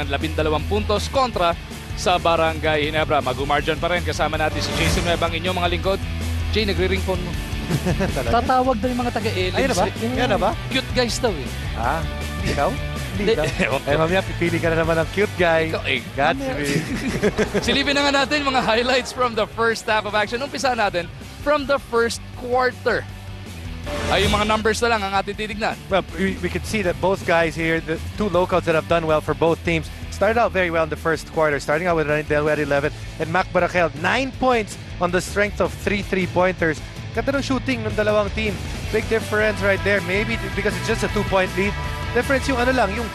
12 puntos kontra sa Barangay Ginebra. Mag-umargin pa rin kasama natin si Jason Webb, ang inyong mga lingkod. Jay, nagre-ring phone mo. Tatawag daw yung mga taga-Elins. Ayun na ba? Yan na ba? Cute guys daw eh. Ah, ikaw? Hindi daw. Eh, mamaya, pipili ka na naman ng cute guy. Ikaw, eh, Gatsby. Silipin na nga natin mga highlights from the first half of action. Umpisa natin from the first quarter. Ay, yung mga numbers na lang ang ating titignan. Well, we could see that both guys here, the two locals that have done well for both teams, started out very well in the first quarter, starting out with Ranidel at 11 and Mac Barakel, 9 points on the strength of 3 3-pointers. Ganda ng shooting ng dalawang team. Big difference right there. Maybe because it's just a 2-point lead. Difference yung ano lang, yung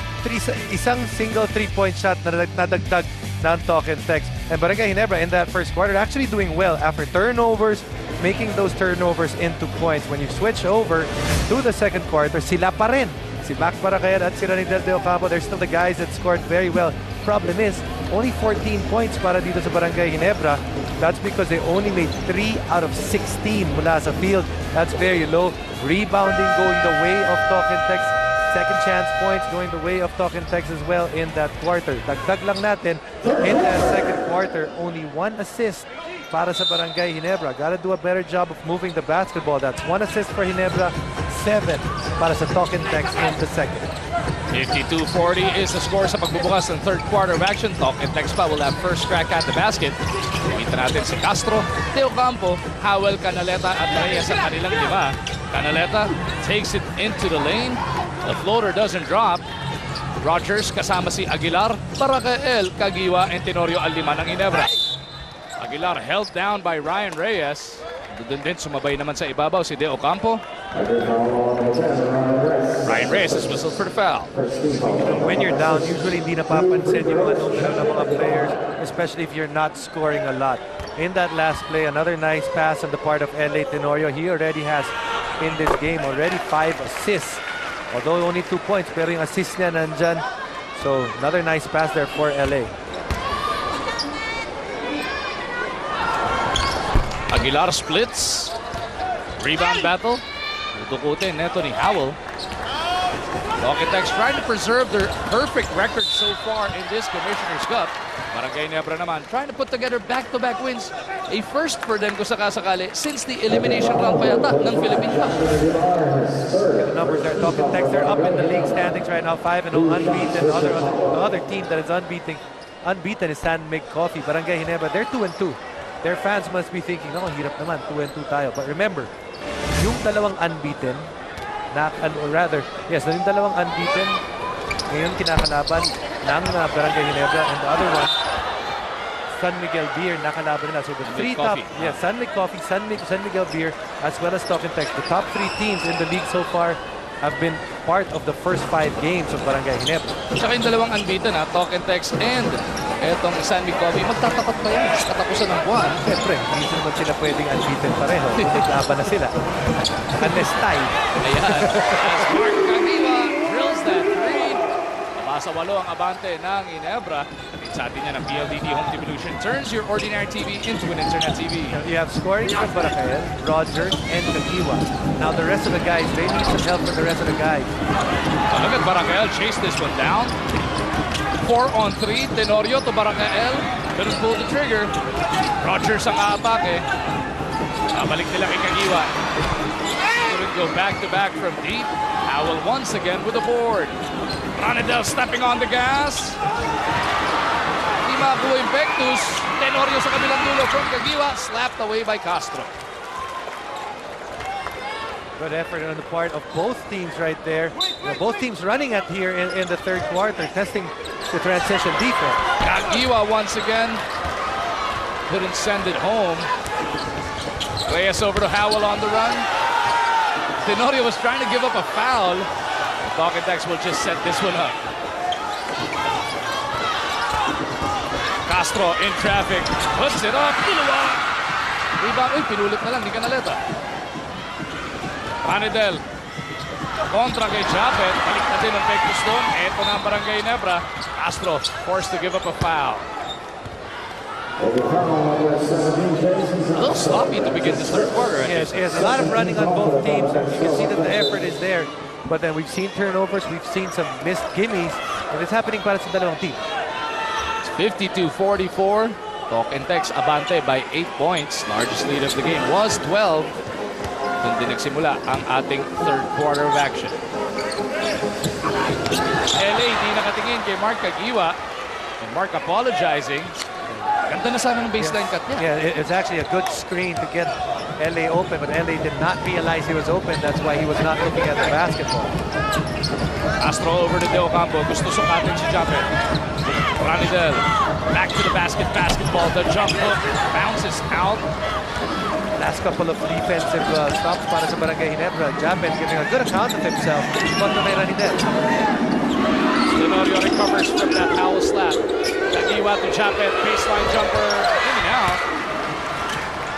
isang single 3-point shot na nadagdag ng talk and text. And Barangay Ginebra in that first quarter actually doing well after turnovers, making those turnovers into points. When you switch over to the second quarter, sila pa rin. Si Mac Barakel at si Ranidel de Ocampo, they're still the guys that scored very well. Problem is, only 14 points para dito sa Barangay Ginebra. That's because they only made 3 out of 16 mula sa field. That's very low. Rebounding going the way of talk and text. Second chance points going the way of talk and text as well in that quarter. Dagdag lang natin, in that second quarter, only 1 assist para sa Barangay Ginebra. Gotta do a better job of moving the basketball. That's 1 assist for Ginebra, 7 para sa talk and text in the second. 52-40 is the score sa pagbubukas ng third quarter of action. Talk and text pa will have first crack at the basket. Kita natin si Castro, Teo Campo, Howell, Canaleta at Reyes sa kanilang 5. Canaleta takes it into the lane. The floater doesn't drop. Rogers kasama si Aguilar, Barakel, Kagiwa, and Tenorio ang 5 ng Ginebra. Aguilar held down by Ryan Reyes. Doon din sumabay naman sa ibabaw si De Ocampo. Ryan Reyes is whistled for the foul. When you're down, usually hindi napapansin yung mga numero ng mga players, especially if you're not scoring a lot. In that last play, another nice pass on the part of LA Tenorio. He already has, in this game, already 5 assists. Although only 2 points, pero yung assist niya nandyan. So, another nice pass there for LA. Aguilar splits. Rebound battle. Dudukutin neto ni Howell. Talk-and-text trying to preserve their perfect record so far in this Commissioner's Cup. Barangay Ginebra naman trying to put together back-to-back wins. A first for them kung sakasakali since the elimination round pa yata ng Philippine Cup. The numbers there, Talk-and-text, they're up in the league standings right now, 5-0 unbeaten. The other team that is unbeaten is San Mig Coffee. Barangay Ginebra, they're 2-2. Their fans must be thinking, oh, hirap naman, 2-2 tayo. But remember, yung dalawang unbeaten, or rather, yes, yung dalawang unbeaten, ngayon kinakalaban ng Barangay Ginebra, and the other one, San Miguel Beer, nakalaban nila. So the three top, yes, San Mig Coffee, San Miguel Beer, as well as Talk and Text. The top 3 teams in the league so far have been part of the first 5 games of Barangay Ginebra. Tsaka yung dalawang unbeaten Talk and Text and etong San Mig Coffee, magtatapat pa yan sa katapusan ng buwan. Siyempre, hindi naman sila pwedeng unbeaten pareho. Laban na sila. Unless tie. Ayan. As Mark Kagiwa drills that 3. Nabasa 8 ang abante ng Ginebra. Sa atin niya ng PLDT Home Devolution turns your ordinary TV into an internet TV. You have scoring from Barakel, Rogers, and Kagiwa. Now the rest of the guys, they need some help from the rest of the guys. So look at Barakel, chase this one down. 4-on-3, Tenorio to Barakel. Couldn't pull the trigger. Rogers ang aatake. Nabalik nila kay Kagiwa. Couldn't go back-to-back from deep. Howell once again with the board. Ranidel stepping on the gas. Di makuha yung Pectus. Tenorio sa kabilang dulo from Kagiwa. Slapped away by Castro. Good effort on the part of both teams right there. Both teams running at here in the third quarter, testing the transition defense. Kagiwa once again. Couldn't send it home. Reyes over to Howell on the run. Tenorio was trying to give up a foul. Talk and Text will just set this one up. Castro in traffic. Puts it up. Rebound. Uy, pinulit na lang ni Canaleta. Ranidel. Kontra kay Japet. Balik na din ang Pectus doon. Ito na ang Barangay Ginebra. Castro forced to give up a foul. A little sloppy to begin this third quarter. Yes, a lot of running on both teams. You can see that the effort is there. But then we've seen turnovers, we've seen some missed gimmies, and it's happening para sa dalawang team. 52-44. Talk and text, abante by 8 points. Largest lead of the game was 12. Doon din nagsimula ang ating third quarter of action. LA di nakatingin kay Mark Kagiwa. And Mark apologizing. Ganda na sana ng baseline cut niya. Yeah, it's actually a good screen to get LA open, but LA did not realize he was open. That's why he was not looking at the basketball. Astro over to Del Campo. Gusto sukatin si Japet. Ranidel back to the basket. Basketball. The jump hook bounces out. Last couple of defensive stops para sa Brgy Ginebra. Japet giving a good account of himself. But may Ranidel. Tenorio recovers from that foul slap. Kagiwa to Japet. Baseline jumper. In and out.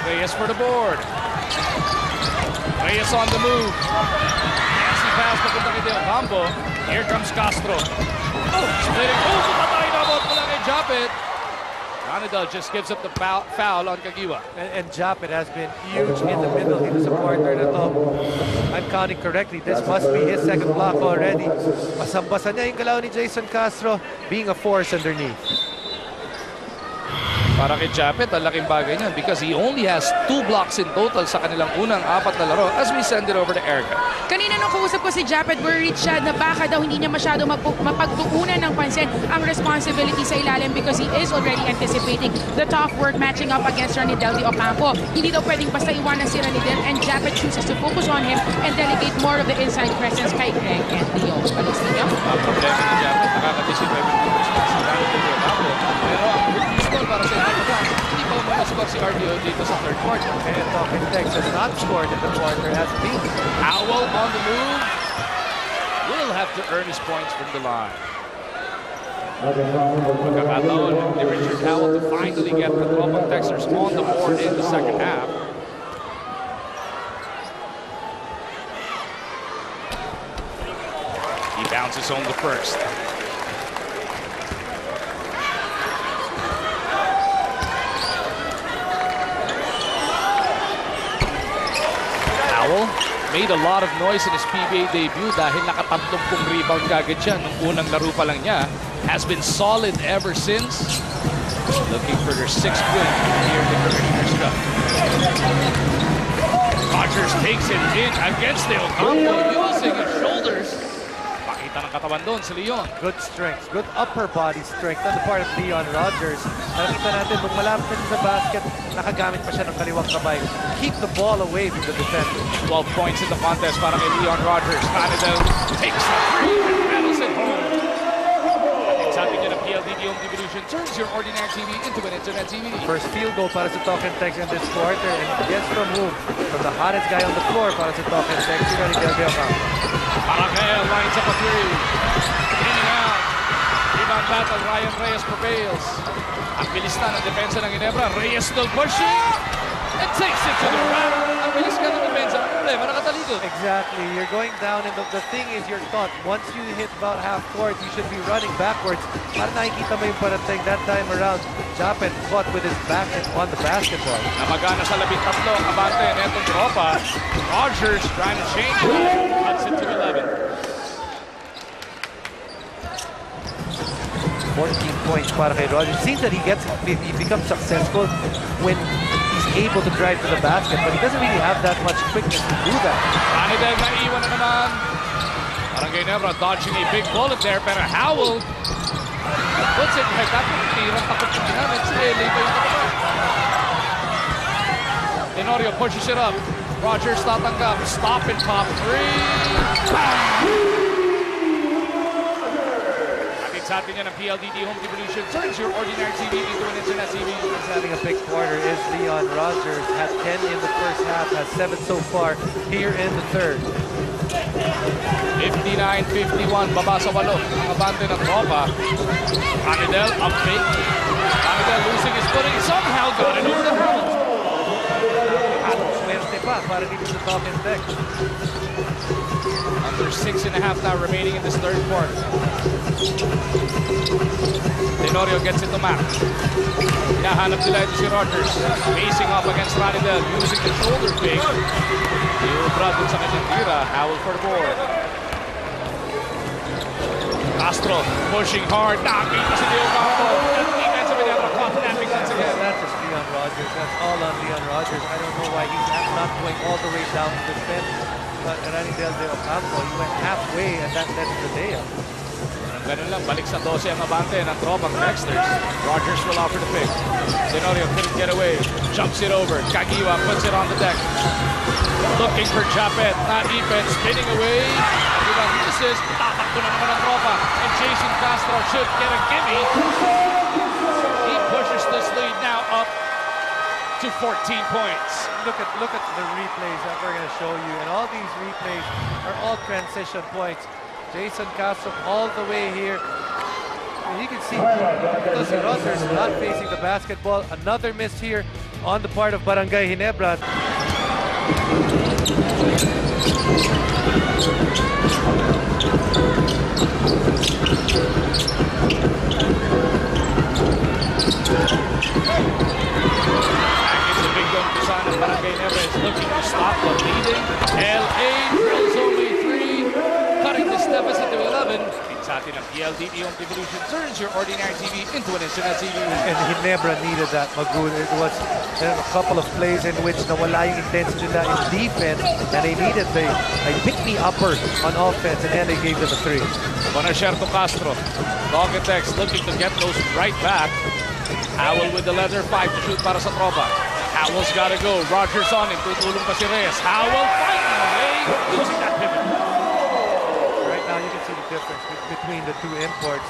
Reyes for the board. Reyes on the move. Nasty pass papunta kay Del Campo. Here comes Castro. Splitting. Patay na bot mula kay Japet. Ranidel just gives up the foul on Kagiwa. And Japet has been huge in the middle. He was a partner na to. I'm counting correctly. This must be his second block already. Masambasa niya yung galaw ni Jason Castro, being a force underneath. Para kay Japet, ang laking bagay niyan because he only has 2 blocks in total sa kanilang unang 4 na laro as we send it over to Erica. Kanina nung kausap ko si Japet, worried siya na baka daw hindi niya masyado mapagtuunan ng pansin ang responsibility sa ilalim because he is already anticipating the tough work matching up against Ranidel de Ocampo. Hindi daw pwedeng basta iwanan si Ranidel and Japet chooses to focus on him and delegate more of the inside presence kay Greg and Leo. Palestina. Ang problema ni Japet, nakaka-disipay ng response si Ranidel de Ocampo. Pero ang good score para sa hindi pa umamascore si RDO dito sa third quarter. And Talking Tex has not scored in the quarter, has been. Howell on the move. Will have to earn his points from the line. Pagkakataon ni Richard Howell to finally get the Tropang Texers on the board in the second half. He bounces on the first. Howell made a lot of noise in his PBA debut dahil naka-30 rebound kagad siya nung unang laro pa lang niya. Has been solid ever since. Looking for their 6th win here in the Commissioner's Cup. Rogers takes it in against Del Campo using his shoulders. Pakita ng katawan doon si Leon. Good strength, good upper body strength on the part of Leon Rogers. Nakita natin nung malapit sa basket, nakagamit pa siya ng kaliwang kamay. Keep the ball away from the defender. 12 points in the contest para kay Leon Rogers. Ranidel takes the 3 and rattles it home. Sa ating yan ang PLDT Home Division turns your ordinary TV into an internet TV. First field goal para sa Talking Tex in this quarter, and gets from whom? From the hottest guy on the floor para sa Talking Tex, si Ranidel de Ocampo. Parakel lines up a 3. In and out. Rebound battle, Ryan Reyes prevails. Ang bilis na ng depensa ng Ginebra. Reyes still pushing. And takes it to the rack. Ang bilis ka ng depensa. Ang problema, nakatalikod. Exactly. You're going down, and the thing is, you're taught once you hit about half court, you should be running backwards. Para nakikita mo yung parating that time around. Japet caught with his back on the basketball. Namagana sa 13 ang abante netong tropa. Rogers trying to change it. Cuts it to 11. 14 points para kay Rogers. Seems that he becomes successful when he's able to drive to the basket, but he doesn't really have that much quickness to do that. Ranidel naiwan na naman. Parang Ginebra dodging a big bullet there, pero Howell puts it right back. Tirang takot yung ginamit. Si Eli pa yung takot. Tenorio pushes it up. Rogers tatanggap. Stop and pop 3. Atid sa atin yan ang PLDT Home Division. Turns your ordinary TV into an internet TV. He's having a big quarter is Leon Rogers. Had 10 in the first half, has 7 so far here in the third. 59-51, baba sa 8. Ang abante ng tropa. Ranidel, up fake. Ranidel losing his footing. Somehow got it over the helmet. Swerte pa para dito sa Talking Tex. Under 6.5 now remaining in this third quarter. Tenorio gets it to Mac. Hinahanap nila ito si Rogers. Facing off against Ranidel using the shoulder fake. Iubra dun sa kanyang tira. Howell for the board. Castro pushing hard. Nakakita si Del Campo. going all the way down to defend Ranidel de Ocampo. He went halfway and that led to the day. Ganun lang, balik sa 12 ang abante ng Tropang Dexters. Rogers will offer the pick. Tenorio couldn't get away. Jumps it over. Kagiwa puts it on the deck. Looking for Japet. Not even. Spinning away. Kagiwa misses. Tatakbo na naman ang Tropa. And Jason Castro should get a gimme. He pushes this lead now up to 14 points. Look at the replays that we're going to show you. And all these replays are all transition points. Jason Castro all the way here. And you can see because Rogers not facing the basketball. Another miss here on the part of Brgy Ginebra. Brgy Ginebra is looking to stop the leading. LA drills only 3, cutting this deficit to 11. It's atin ang PLDT Home Devolution turns your ordinary TV into an internet TV. And Ginebra needed that, Magud. It was a couple of plays in which nawala yung intensity nila in defense, and they needed a pick-me-upper on offense, and then they gave them a 3. Commisioner to Castro. Dogetex looking to get those right back. Howell with the leather 5 to shoot para sa Tropa. Howell's got to go. Rogers on him. Tutulong pa si Reyes. Howell fighting away. Losing that pivot. Right now, you can see the difference between the two imports.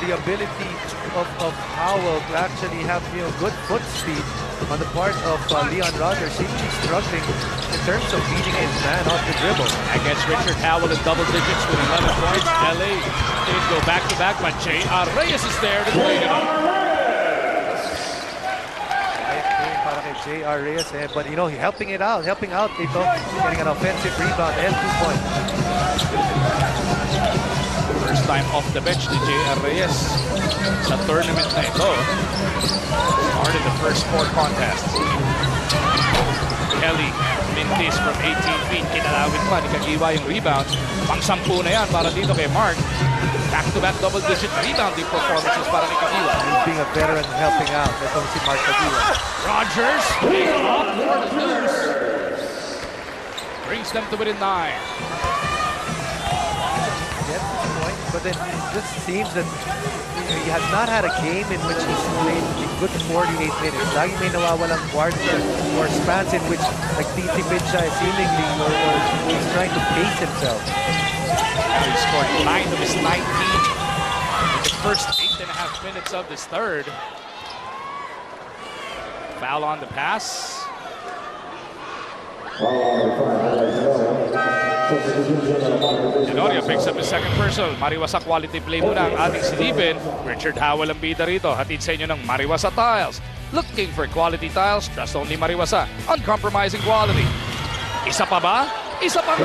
The ability of Howell to actually have good foot speed on the part of Leon Rogers. Seems to be struggling in terms of beating his man off the dribble. Against Richard Howell in double digits with 11 points. LA didn't go back-to-back, but Reyes is there to play it up. J.R. Reyes, but helping out dito, getting an offensive rebound and 2 points. First time off the bench ni J.R. Reyes sa tournament na ito. Started the first 4 contests. Kelly mintis from 18 feet. Kinalawin pa ni Kagiwa yung rebound. Pang-10 na yan para dito kay Mark. Back-to-back double-digit rebounding performances para ni Kagiwa. He's being a veteran helping out. Ito si Mark Kagiwa. Rogers, big off for the News. Brings them to within 9. Gets his point, but then it just seems that he has not had a game in which he's played a good 48 minutes. Lagi may nawawalang quarter or spans in which nagtitipid siya seemingly or he's trying to pace himself. He scored 9 of his 19 in the first 8.5 minutes of this third. Foul on the pass. Tenorio picks up his second personal. Mariwasa quality play muna ang ating silipin. Richard Howell ang bida rito. Hatid sa inyo ng Mariwasa Tiles. Looking for quality tiles? Trust only Mariwasa. Uncompromising quality. Isa pa ba? Isa pa ba?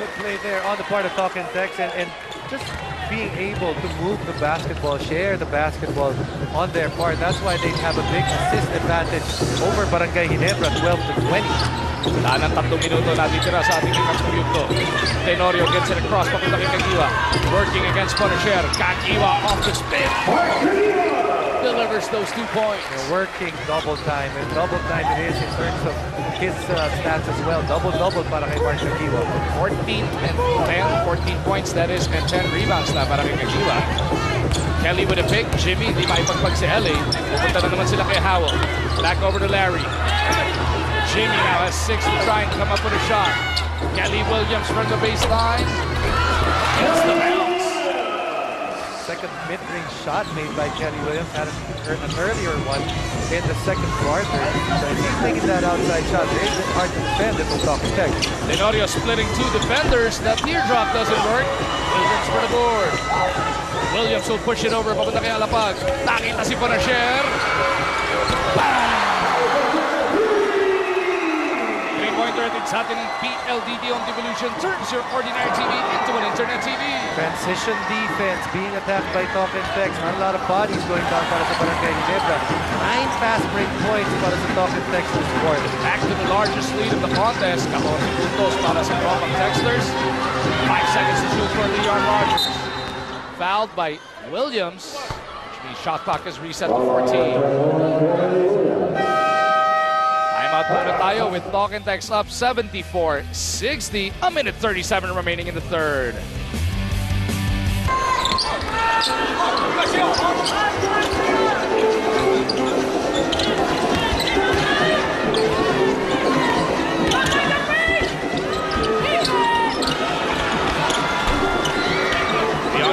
Good play there on the part of Talk and Tex and just being able to move the basketball, share the basketball on their part. That's why they have a big assist advantage over Brgy Ginebra, 12 to 20. Wala ng 3 minuto natitira sa ating ikang minuto. Tenorio gets it across papunta kay Kagiwa. Working against Commisioner. Kagiwa off the spin. Delivers those 2 points. They're working double time, and double time it is in terms of his stats as well. Double-double para kay Mark Kagiwa. 14 points that is, and 10 rebounds na para kay Kagiwa. Kelly with a pick. Jimmy, di maipagpag si LA. Pupunta na naman sila kay Howell. Back over to Larry. Jimmy now has 6 to try and come up with a shot. Kelly Williams from the baseline. Gets the bounce. Second mid-range shot made by Kelly Williams. Had an earlier one in the second quarter. So he's taking that outside shot. It's hard to defend if we'll talk tech. Tenorio splitting 2 defenders. That teardrop doesn't work. Williams for the board. Williams will push it over papunta kay Alapag. Nakita si Commisioner. Sa ating PLDT Home Devolution turns your ordinary TV into an internet TV. Transition defense being attacked by Talk and Tex. Not a lot of bodies going down para sa Brgy Ginebra. 9 fast break points para sa Talk and Tex this quarter. Back to the largest lead of the contest. 14 puntos para sa Tropang Texters. 5 seconds to shoot for Leon Rogers. Fouled by Williams, which means shot clock is reset to 14. Muna tayo with Talk and Text up 74-60. A minute 37 remaining in the third.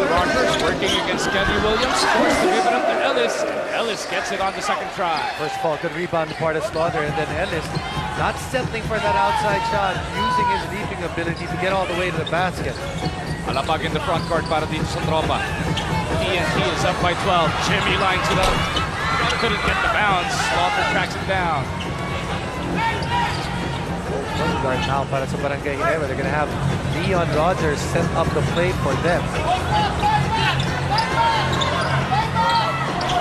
Rogers working against Kenny Williams, forced to give it up to Ellis. Ellis gets it on the second try. First of all, good rebound part of Slaughter, and then Ellis not settling for that outside shot, using his leaping ability to get all the way to the basket. Alapag in the front court para dito sa tropa. TNT is up by 12. Jimmy lines it up. Couldn't get the bounce. Slaughter tracks it down. Point guard now para sa Barangay Ginebra. They're going to have Leon Rogers set up the play for them.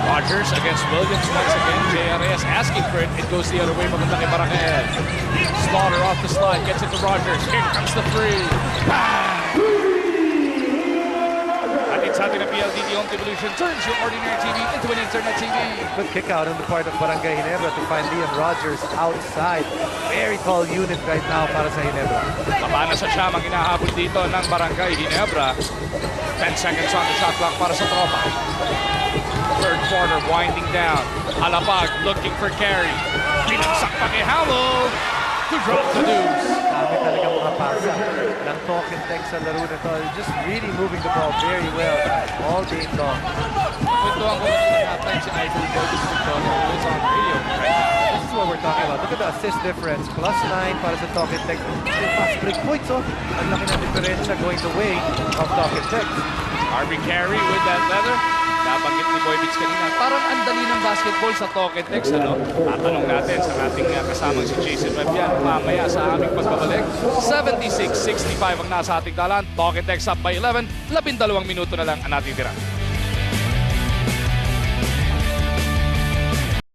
Rogers against Williams once again. JRS asking for it. It goes the other way. Maganda kay Barangay. Slaughter off the slide. Gets it to Rogers. Here comes the free. Bang! Sa atin ang PLDT Home Evolution turns your ordinary TV into an internet TV. Good kick out on the part of Barangay Ginebra to find Leon Rogers outside. Very tall unit right now para sa Ginebra. Mabana sa siyam ang hinahabol dito ng Barangay Ginebra. 10 seconds on the shot clock para sa tropa. Third quarter winding down. Alapag looking for carry. Pinagsak pa kay Howell to drop the deuce. Dami talaga mga pasa ng Talk and Text sa laro na to. Just really moving the ball very well all game long. Kwentuhan ko natin si Idol Davis Victoria who is on radio. This is what we're talking about. Look at the assist difference. +9 para sa Talk and Text. Fast break points, oh. Ang laki ng diferensya going the way of Talk and Text. Harvey Carey with that leather. Nabanggit ni Boy Beats kanina, parang ang dali ng basketball sa Talk and Text, ano? Tatanong natin sa ating kasamang si Jason Fabian mamaya sa aming pagbabalik. 76-65 ang nasa ating dalan. Talk and Text up by 11. 12 minuto na lang ang natitira.